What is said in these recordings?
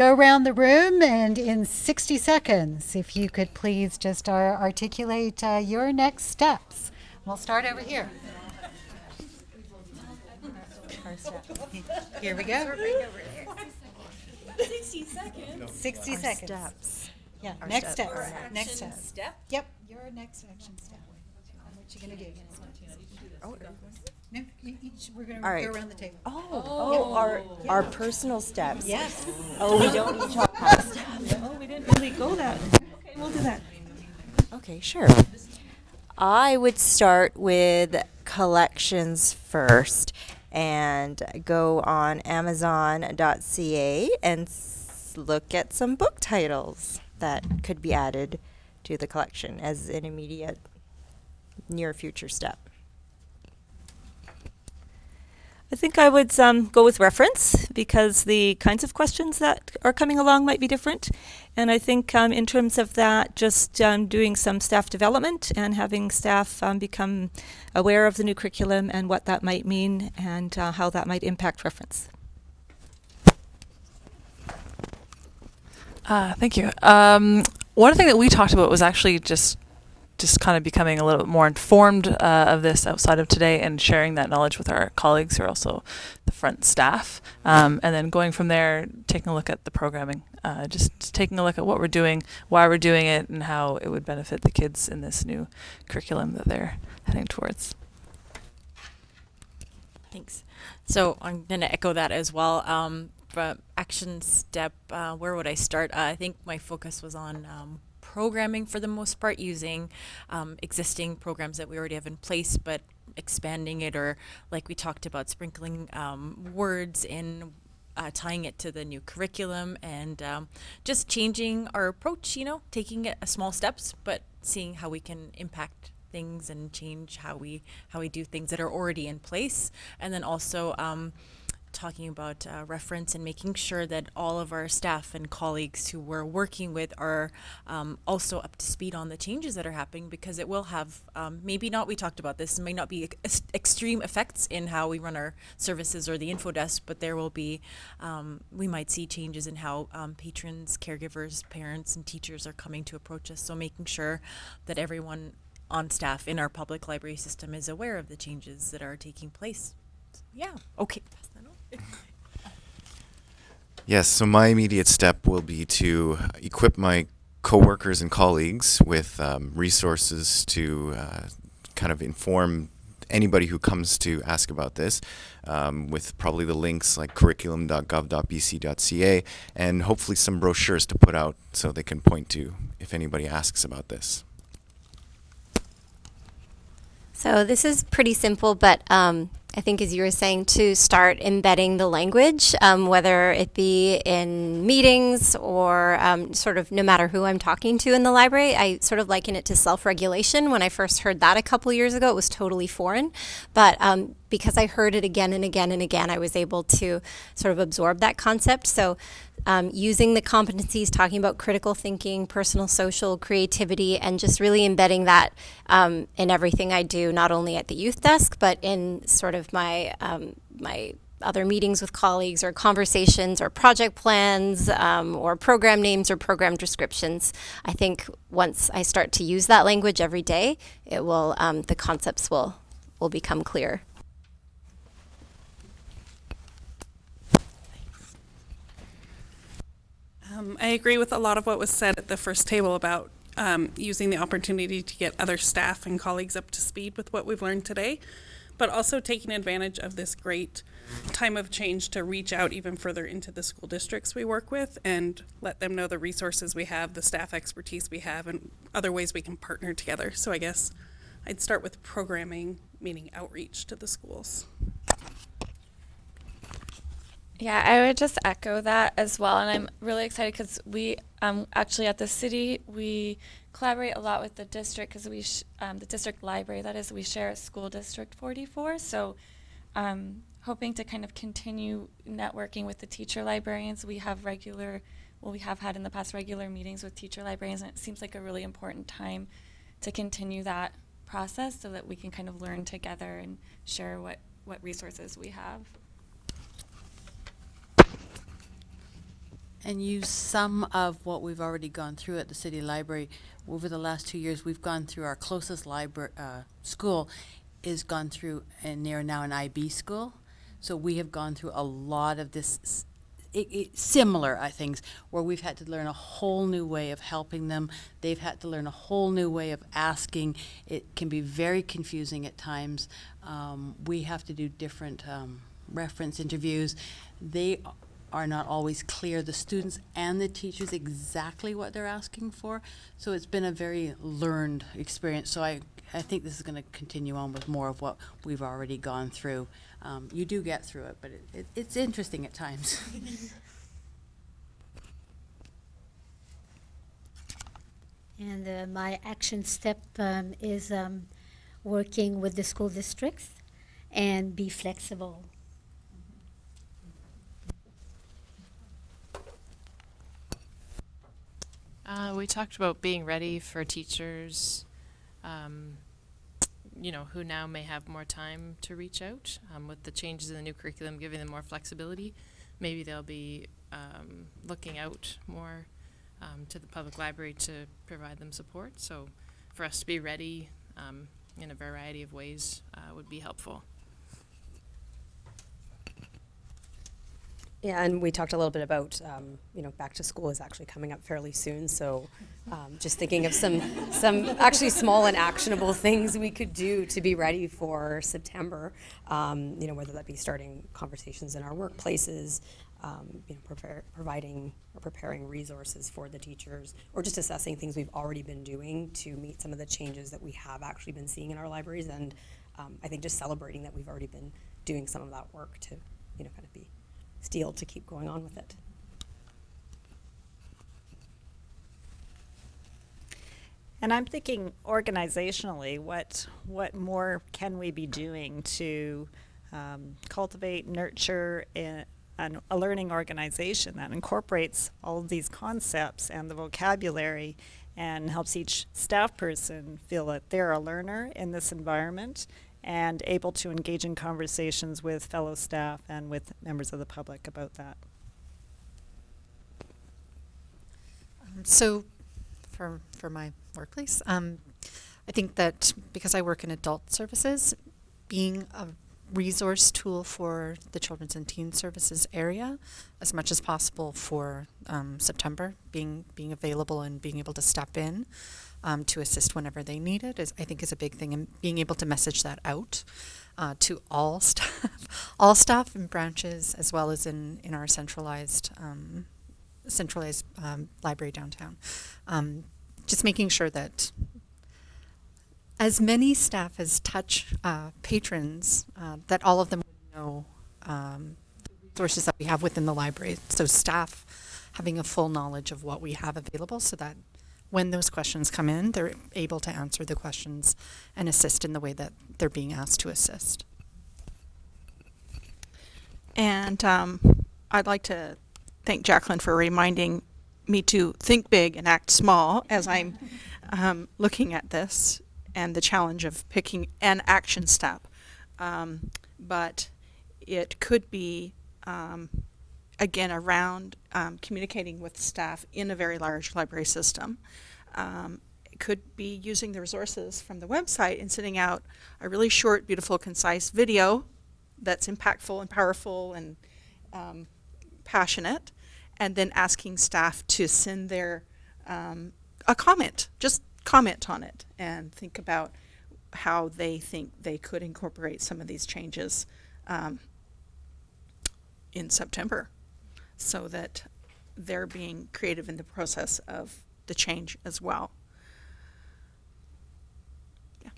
Go around the room and in 60 seconds, if you could please just articulate your next steps. We'll start over here. Here we go. 60 seconds. 60 seconds. Steps. Yeah, Our next steps. step. Our Next step. Step. Yep, your next action step. What you gonna do? Oh, No, each we're gonna All right. go around the table. our personal steps. Yes. Oh, we don't each all have steps. Oh, we didn't really go that. Okay, we'll do that. Okay, sure. I would start with collections first and go on Amazon.ca and look at some book titles that could be added to the collection as an immediate near future step. I think I would go with reference because the kinds of questions that are coming along might be different. And I think in terms of that, just doing some staff development and having staff become aware of the new curriculum and what that might mean and how that might impact reference. Thank you. One thing that we talked about was actually just kind of becoming a little bit more informed of this outside of today and sharing that knowledge with our colleagues who are also the front staff. And then going from there, taking a look at the programming, just taking a look at what we're doing, why we're doing it, and how it would benefit the kids in this new curriculum that they're heading towards. Thanks. So I'm going to echo that as well. From action step, where would I start? I think my focus was on programming for the most part, using existing programs that we already have in place, but expanding it, or like we talked about, sprinkling words in, tying it to the new curriculum, and just changing our approach, taking it small steps, but seeing how we can impact things and change how we do things that are already in place. And then also talking about reference and making sure that all of our staff and colleagues who we're working with are also up to speed on the changes that are happening, because it will have, maybe not, we talked about this, may not be extreme effects in how we run our services or the info desk, but there will be, we might see changes in how patrons, caregivers, parents, and teachers are coming to approach us. So making sure that everyone on staff in our public library system is aware of the changes that are taking place. Yeah, okay. Yes, so my immediate step will be to equip my coworkers and colleagues with resources to kind of inform anybody who comes to ask about this, with probably the links like curriculum.gov.bc.ca, and hopefully some brochures to put out so they can point to if anybody asks about this. So this is pretty simple, but I think, as you were saying, to start embedding the language, whether it be in meetings or sort of no matter who I'm talking to in the library. I sort of liken it to self-regulation. When I first heard that a couple years ago, it was totally foreign. But because I heard it again and again and again, I was able to sort of absorb that concept. So using the competencies, talking about critical thinking, personal, social, creativity, and just really embedding that in everything I do, not only at the youth desk, but in sort of my my other meetings with colleagues or conversations or project plans or program names or program descriptions. I think once I start to use that language every day, it will the concepts will become clear. I agree with a lot of what was said at the first table about using the opportunity to get other staff and colleagues up to speed with what we've learned today, but also taking advantage of this great time of change to reach out even further into the school districts we work with and let them know the resources we have, the staff expertise we have, and other ways we can partner together. So I guess I'd start with programming, meaning outreach to the schools. Yeah, I would just echo that as well, and I'm really excited because we actually at the city we collaborate a lot with the district because we the district library, that is, we share a school district 44. So, hoping to kind of continue networking with the teacher librarians. We have we have had in the past regular meetings with teacher librarians, and it seems like a really important time to continue that process so that we can kind of learn together and share what resources we have. and use some of what we've already gone through at the City Library. Over the last 2 years, we've gone through our closest library school is gone through, and they're now an IB school. So we have gone through a lot of this similar things where we've had to learn a whole new way of helping them. They've had to learn a whole new way of asking. It can be very confusing at times. We have to do different reference interviews. They are not always clear, the students and the teachers, exactly what they're asking for. So it's been a very learned experience. So I think this is going to continue on with more of what we've already gone through. You do get through it, but it's interesting at times. And my action step is working with the school districts and be flexible. We talked about being ready for teachers, who now may have more time to reach out with the changes in the new curriculum, giving them more flexibility. Maybe they'll be looking out more to the public library to provide them support. So for us to be ready in a variety of ways would be helpful. Yeah, and we talked a little bit about, back to school is actually coming up fairly soon. So just thinking of some actually small and actionable things we could do to be ready for September, whether that be starting conversations in our workplaces, providing or preparing resources for the teachers, or just assessing things we've already been doing to meet some of the changes that we have actually been seeing in our libraries. And I think just celebrating that we've already been doing some of that work to, kind of be steeled to keep going on with it. And I'm thinking organizationally, what more can we be doing to cultivate, nurture a learning organization that incorporates all of these concepts and the vocabulary and helps each staff person feel that they're a learner in this environment and able to engage in conversations with fellow staff and with members of the public about that. So for my workplace, I think that because I work in adult services, being a resource tool for the children's and teen services area as much as possible for September, being available and being able to step in to assist whenever they need it is a big thing, and being able to message that out to all staff and branches, as well as in our centralized library downtown. Just making sure that as many staff as touch patrons, that all of them know the resources that we have within the library. So staff having a full knowledge of what we have available, so that when those questions come in, they're able to answer the questions and assist in the way that they're being asked to assist. And I'd like to thank Jacqueline for reminding me to think big and act small as I'm looking at this and the challenge of picking an action step. But it could be, again, around communicating with staff in a very large library system. It could be using the resources from the website and sending out a really short, beautiful, concise video that's impactful and powerful and passionate, and then asking staff to send their a comment, just comment on it, and think about how they think they could incorporate some of these changes in September, so that they're being creative in the process of the change as well. Yeah.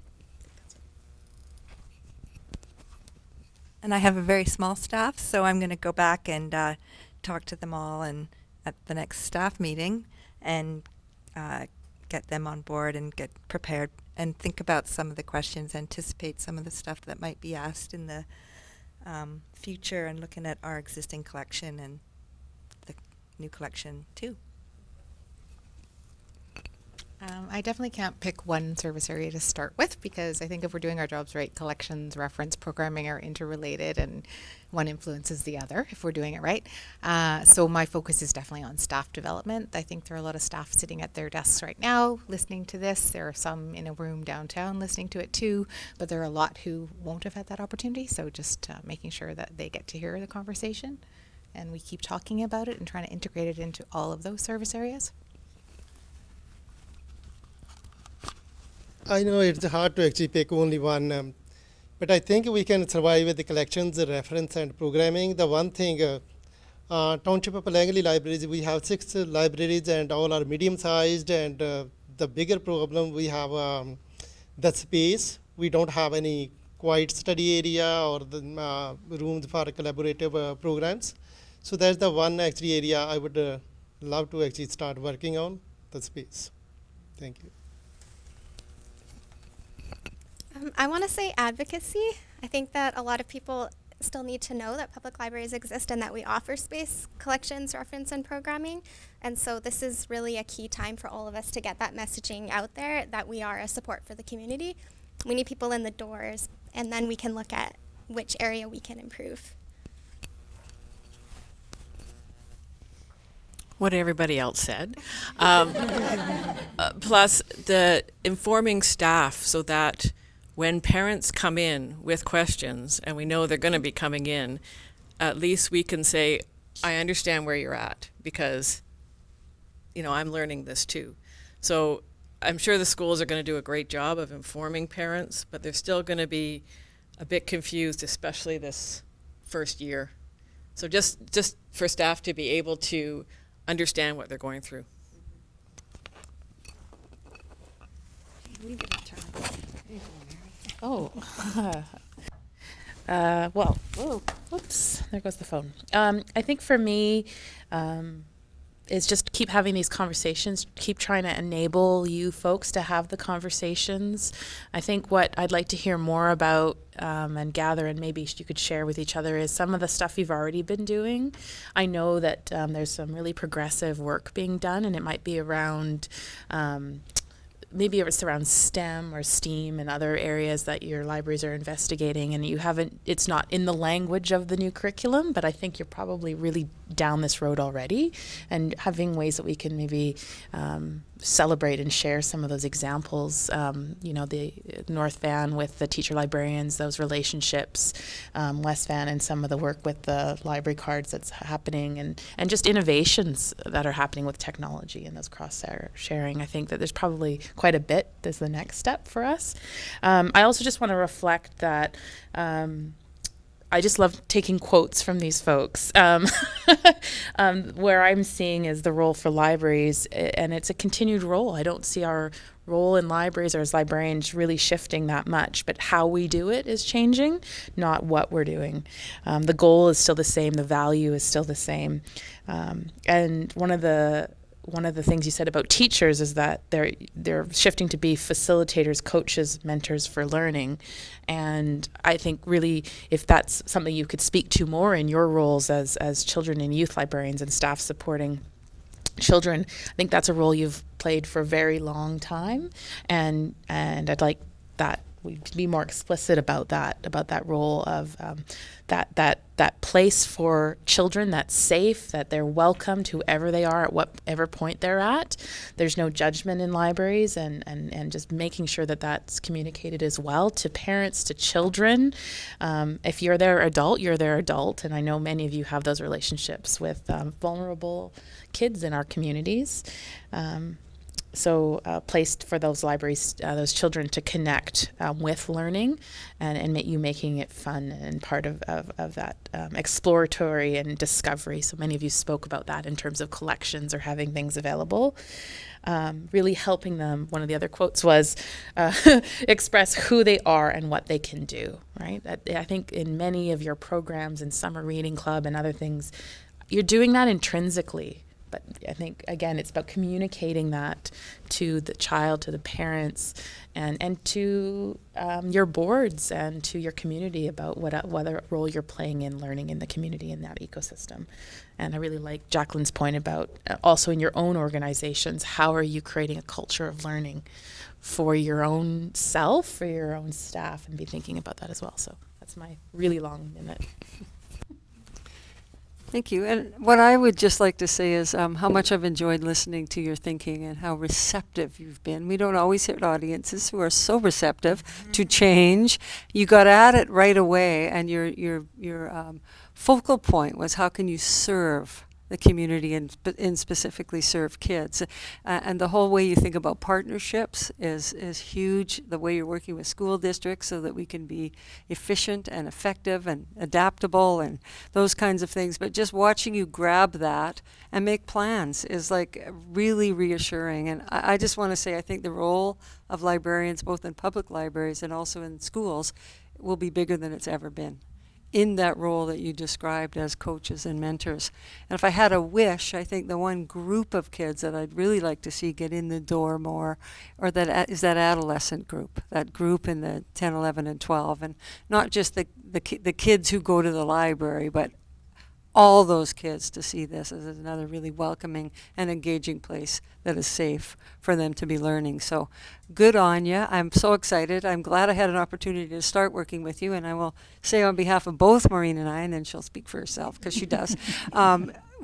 And I have a very small staff, so I'm going to go back and talk to them all and at the next staff meeting and get them on board and get prepared and think about some of the questions, anticipate some of the stuff that might be asked in the future, and looking at our existing collection and the new collection too. I definitely can't pick one service area to start with because I think if we're doing our jobs right, collections, reference, programming are interrelated and one influences the other if we're doing it right. So my focus is definitely on staff development. I think there are a lot of staff sitting at their desks right now listening to this. There are some in a room downtown listening to it too, but there are a lot who won't have had that opportunity. So just making sure that they get to hear the conversation and we keep talking about it and trying to integrate it into all of those service areas. I know it's hard to actually pick only one, but I think we can survive with the collections, the reference, and programming. The one thing, Township of Langley libraries, we have 6 libraries and all are medium-sized, and the bigger problem we have the space. We don't have any quiet study area or the rooms for collaborative programs. So that's the one actually area I would love to actually start working on, the space. Thank you. I want to say advocacy. I think that a lot of people still need to know that public libraries exist and that we offer space, collections, reference, and programming. And so this is really a key time for all of us to get that messaging out there that we are a support for the community. We need people in the doors, and then we can look at which area we can improve. What everybody else said. Plus the informing staff so that when parents come in with questions, and we know they're going to be coming in, at least we can say, I understand where you're at because, you know, I'm learning this too. So I'm sure the schools are going to do a great job of informing parents, but they're still going to be a bit confused, especially this first year. So just for staff to be able to understand what they're going through. Oh, well, whoops, there goes the phone. I think for me, is just keep having these conversations, keep trying to enable you folks to have the conversations. I think what I'd like to hear more about and gather, and maybe you could share with each other, is some of the stuff you've already been doing. I know that there's some really progressive work being done, and it might be around maybe it's around STEM or STEAM and other areas that your libraries are investigating, and it's not in the language of the new curriculum, but I think you're probably really down this road already, and having ways that we can maybe celebrate and share some of those examples, the North Van with the teacher librarians, those relationships, West Van and some of the work with the library cards that's happening, and just innovations that are happening with technology and those cross-sharing. I think that there's probably quite a bit. There's the next step for us. I also just want to reflect that I just love taking quotes from these folks. Where I'm seeing is the role for libraries, and it's a continued role. I don't see our role in libraries or as librarians really shifting that much, but how we do it is changing, not what we're doing. The goal is still the same, the value is still the same. And one of the things you said about teachers is that they're shifting to be facilitators, coaches, mentors for learning. And I think really if that's something you could speak to more in your roles as children and youth librarians and staff supporting children, I think that's a role you've played for a very long time. And I'd like that we be more explicit about that role of that place for children that's safe, that they're welcomed whoever they are at whatever point they're at. There's no judgment in libraries, and just making sure that that's communicated as well to parents, to children. If you're their adult, you're their adult, and I know many of you have those relationships with vulnerable kids in our communities. So placed for those libraries, those children to connect with learning and making it fun and part of that exploratory and discovery. So many of you spoke about that in terms of collections or having things available. Really helping them. One of the other quotes was express who they are and what they can do, right? I think in many of your programs and Summer Reading Club and other things, you're doing that intrinsically. But I think, again, it's about communicating that to the child, to the parents, and to your boards and to your community about what role you're playing in learning in the community in that ecosystem. And I really like Jacqueline's point about also in your own organizations, how are you creating a culture of learning for your own self, for your own staff, and be thinking about that as well. So that's my really long minute. Thank you. And what I would just like to say is how much I've enjoyed listening to your thinking and how receptive you've been. We don't always hit audiences who are so receptive to change. You got at it right away, and your focal point was how can you serve the community and specifically serve kids. And the whole way you think about partnerships is huge, the way you're working with school districts so that we can be efficient and effective and adaptable and those kinds of things. But just watching you grab that and make plans is like really reassuring. And I just want to say I think the role of librarians, both in public libraries and also in schools, will be bigger than it's ever been, in that role that you described as coaches and mentors. And if I had a wish, I think the one group of kids that I'd really like to see get in the door more, or that is that adolescent group, that group in the 10, 11, and 12, and not just the kids who go to the library, but all those kids to see this as another really welcoming and engaging place that is safe for them to be learning. So good on you. I'm so excited. I'm glad I had an opportunity to start working with you, and I will say on behalf of both Maureen and I, and then she'll speak for herself because she does,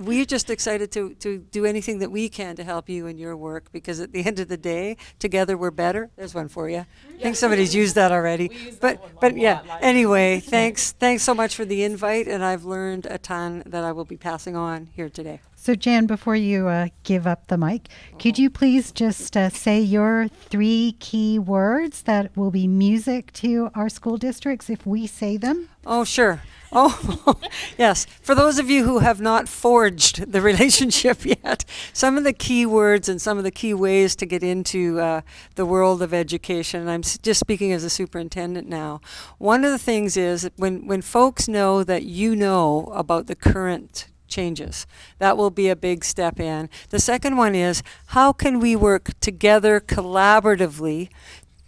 we're just excited to do anything that we can to help you in your work, because at the end of the day, together we're better. There's one for you. I think somebody's used that already. But yeah, anyway, thanks so much for the invite, and I've learned a ton that I will be passing on here today. So Jan, before you give up the mic, could you please just say your 3 key words that will be music to our school districts if we say them? Oh, sure. Oh, yes. For those of you who have not forged the relationship yet, some of the key words and some of the key ways to get into the world of education, and I'm just speaking as a superintendent now, one of the things is when folks know that you know about the current changes, that will be a big step in. The second one is, how can we work together collaboratively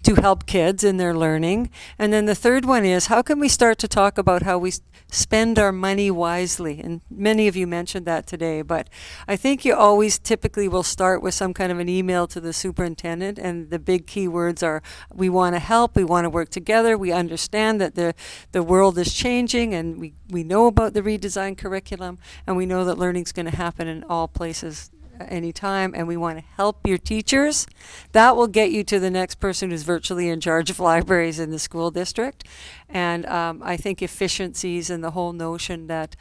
to help kids in their learning? And then the third one is, how can we start to talk about how we spend our money wisely? And many of you mentioned that today, but I think you always typically will start with some kind of an email to the superintendent, and the big key words are, we want to help, we want to work together, we understand that the world is changing, and we know about the redesigned curriculum, and we know that learning's going to happen in all places anytime, and we want to help your teachers. That will get you to the next person who's virtually in charge of libraries in the school district. And I think efficiencies and the whole notion that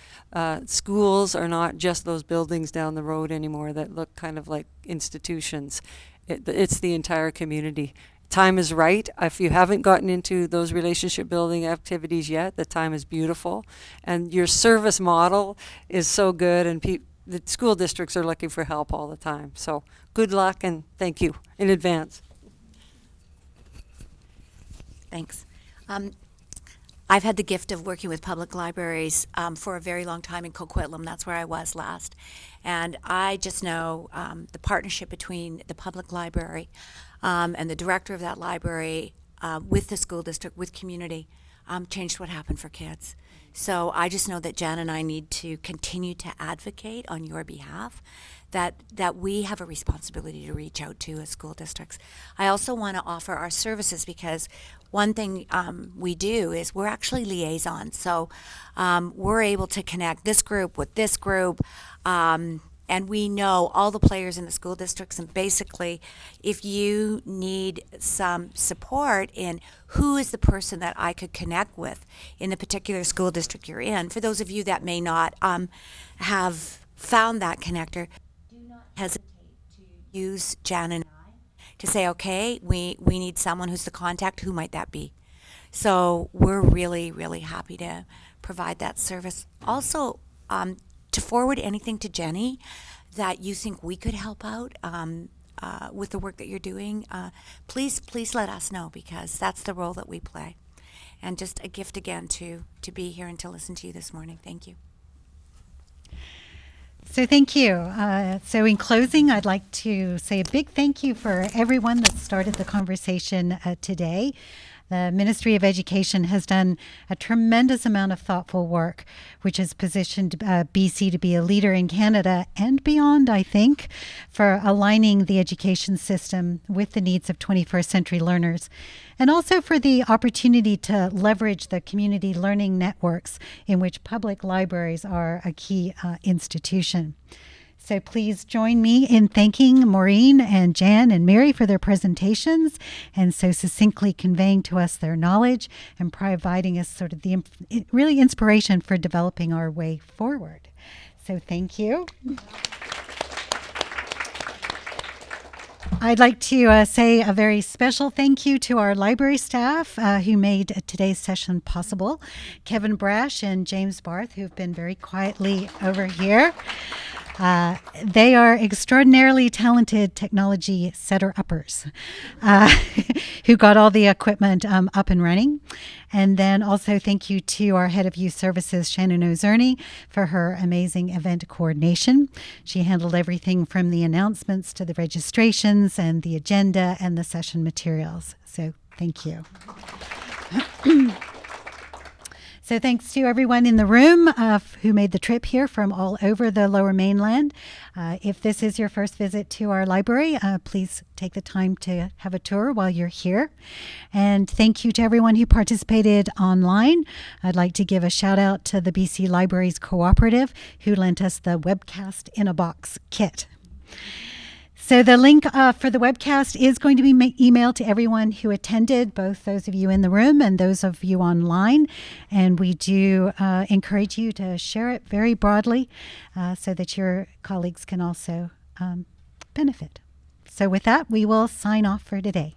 schools are not just those buildings down the road anymore that look kind of like institutions. It's the entire community. Time is right. If you haven't gotten into those relationship building activities yet, the time is beautiful. And your service model is so good, and the school districts are looking for help all the time. So good luck, and thank you in advance. Thanks. I've had the gift of working with public libraries for a very long time in Coquitlam. That's where I was last. And I just know the partnership between the public library and the director of that library with the school district, with community, changed what happened for kids. So I just know that Jan and I need to continue to advocate on your behalf, that we have a responsibility to reach out to as school districts. I also want to offer our services, because one thing we do is we're actually liaisons. So we're able to connect this group with this group, and we know all the players in the school districts. And basically, if you need some support in who is the person that I could connect with in the particular school district you're in, for those of you that may not have found that connector, do not hesitate to use Jan and I to say, okay, we need someone who's the contact. Who might that be? So we're really, really happy to provide that service. Also, to forward anything to Jenny that you think we could help out with the work that you're doing, please let us know, because that's the role that we play. And just a gift again to be here and to listen to you this morning. Thank you. So thank you. So in closing, I'd like to say a big thank you for everyone that started the conversation today. The Ministry of Education has done a tremendous amount of thoughtful work, which has positioned BC to be a leader in Canada and beyond, I think, for aligning the education system with the needs of 21st century learners, and also for the opportunity to leverage the community learning networks in which public libraries are a key institution. So please join me in thanking Maureen and Jan and Mary for their presentations and so succinctly conveying to us their knowledge and providing us sort of the really inspiration for developing our way forward. So thank you. I'd like to say a very special thank you to our library staff who made today's session possible. Kevin Brash and James Barth, who've been very quietly over here. They are extraordinarily talented technology setter-uppers who got all the equipment up and running. And then also thank you to our head of youth services, Shannon Ozerny, for her amazing event coordination. She handled everything from the announcements to the registrations and the agenda and the session materials. So thank you. So thanks to everyone in the room who made the trip here from all over the Lower Mainland. If this is your first visit to our library, please take the time to have a tour while you're here. And thank you to everyone who participated online. I'd like to give a shout out to the BC Libraries Cooperative who lent us the Webcast in a Box kit. So the link for the webcast is going to be emailed to everyone who attended, both those of you in the room and those of you online. And we do encourage you to share it very broadly so that your colleagues can also benefit. So with that, we will sign off for today.